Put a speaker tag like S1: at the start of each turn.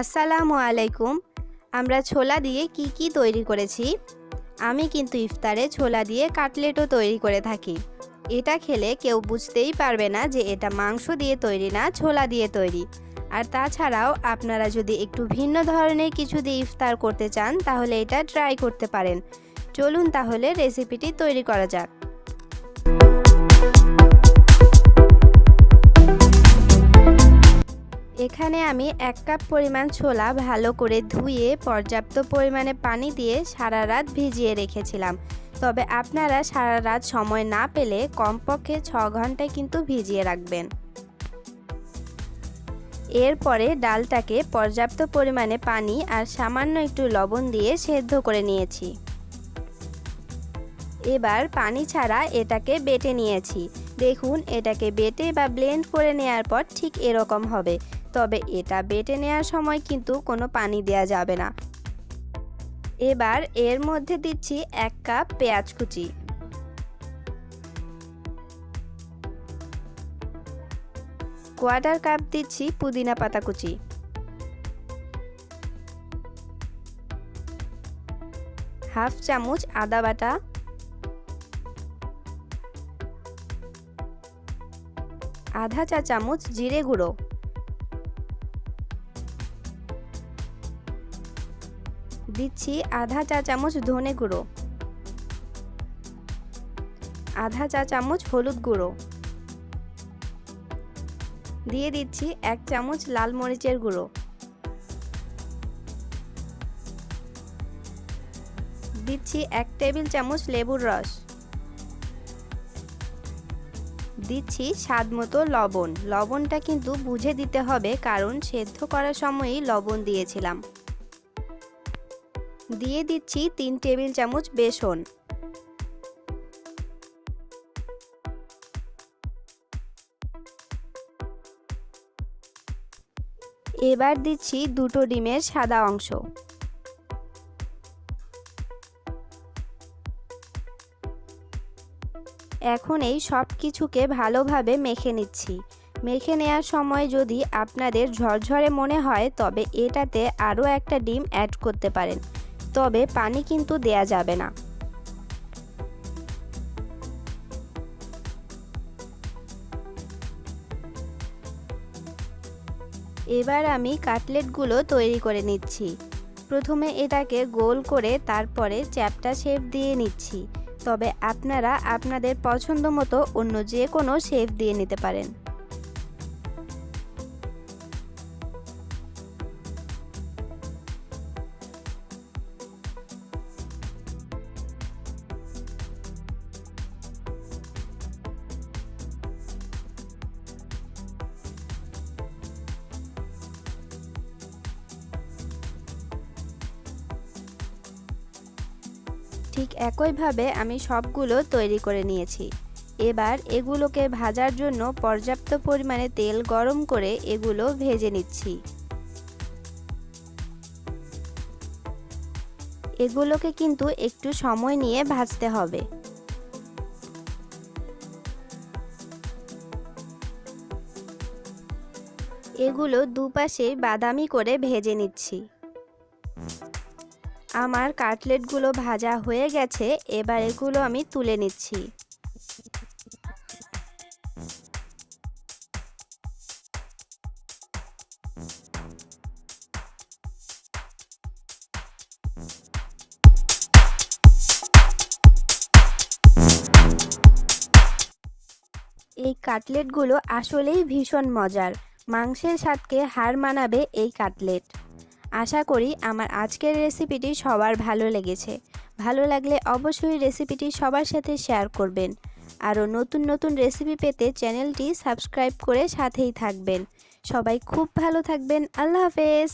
S1: আসসালামু আলাইকুম। আমরা ছোলা দিয়ে কি তৈরি করেছি। আমি কিন্তু ইফতারে ছোলা দিয়ে কাটলেটও তৈরি করে থাকি। এটা খেলে কেউ বুঝতেই পারবে না যে এটা মাংস দিয়ে তৈরি না, ছোলা দিয়ে তৈরি। আর তাছাড়াও আপনারা যদি একটু ভিন্ন ধরনের কিছু দিয়ে ইফতার করতে চান তাহলে এটা ট্রাই করতে পারেন। চলুন তাহলে রেসিপিটি তৈরি করা যাক। এখানে আমি 1 কাপ পরিমাণ ছোলা ভালো করে ধুয়ে পর্যাপ্ত পরিমাণে পানি দিয়ে সারা রাত ভিজিয়ে রেখেছিলাম। তবে আপনারা সারা রাত সময় না পেলে কমপক্ষে 6 ঘন্টায় কিন্তু ভিজিয়ে রাখবেন। এরপরে ডালটাকে পর্যাপ্ত পরিমাণে পানি আর সামান্য একটু লবণ দিয়ে সেদ্ধ করে নিয়েছি। এবার পানি ছাড়া এটাকে বেটে নিয়েছি। দেখুন, এটাকে বেটে বা ব্লেন্ড করে নেওয়ার পর ঠিক এরকম হবে। তবে এটা বেটে নেওয়ার সময় কিন্তু কোনো পানি দেওয়া যাবে না। এবার এর মধ্যে দিচ্ছি 1 কাপ পেঁয়াজ কুচি, কোয়ার্টার কাপ দিচ্ছি পুদিনা পাতা কুচি, হাফ চামচ আদা বাটা, আধা চা চামচ জিরে গুঁড়ো, দিচ্ছি আধা চা চামচ ধনে গুঁড়ো, আধা চা চামচ হলুদ গুঁড়ো, দিয়ে দিচ্ছি 1 চামচ লাল মরিচের গুঁড়ো, দিচ্ছি 1 টেবিল চামচ লেবুর রস, দিচ্ছি স্বাদ মতো লবণ। লবণটা কিন্তু বুঝে দিতে হবে, কারণ সেদ্ধ করার সময়ই লবণ দিয়েছিলাম। দিয়ে দিচ্ছি 3 টেবিল চামচ বেসন। এবার দিচ্ছি 2টো ডিমের সাদা অংশ। এখন এই সব কিছুকে ভালোভাবে মেখে নিচ্ছি। মেখে নেওয়ার সময় যদি আপনাদের ঝরঝরে মনে হয় তবে এটাতে আরও একটা ডিম অ্যাড করতে পারেন, তবে পানি কিন্তু দেয়া যাবে না। এবার আমি কাটলেটগুলো তৈরি করে নিচ্ছি। প্রথমে এটাকে গোল করে তারপরে চ্যাপ্টা শেপ দিয়ে নিচ্ছি। তবে আপনারা আপনাদের পছন্দ মতো অন্য যে কোনো শেপ দিয়ে নিতে পারেন। ঠিক একইভাবে আমি সবগুলো তৈরি করে নিয়েছি। এবার এগুলোকে ভাজার জন্য পর্যাপ্ত পরিমাণে তেল গরম করে এগুলো ভেজে নিচ্ছি। এগুলোকে কিন্তু একটু সময় নিয়ে ভাজতে হবে। এগুলো দুপাশে বাদামি করে ভেজে নিচ্ছি। আমার কাটলেটগুলো ভাজা হয়ে গেছে। এবার এগুলো আমি তুলে নিচ্ছি। এই কাটলেটগুলো আসলেই ভীষণ মজার। মাংসের স্বাদকে হার মানাবে এই কাটলেট। আশা করি আমার আজকের রেসিপিটি সবার ভালো লেগেছে। ভালো লাগলে অবশ্যই রেসিপিটি সবার সাথে শেয়ার করবেন। আরও নতুন রেসিপি পেতে চ্যানেলটি সাবস্ক্রাইব করে সাথেই থাকবেন। সবাই খুব ভালো থাকবেন। আল্লাহ হাফেজ।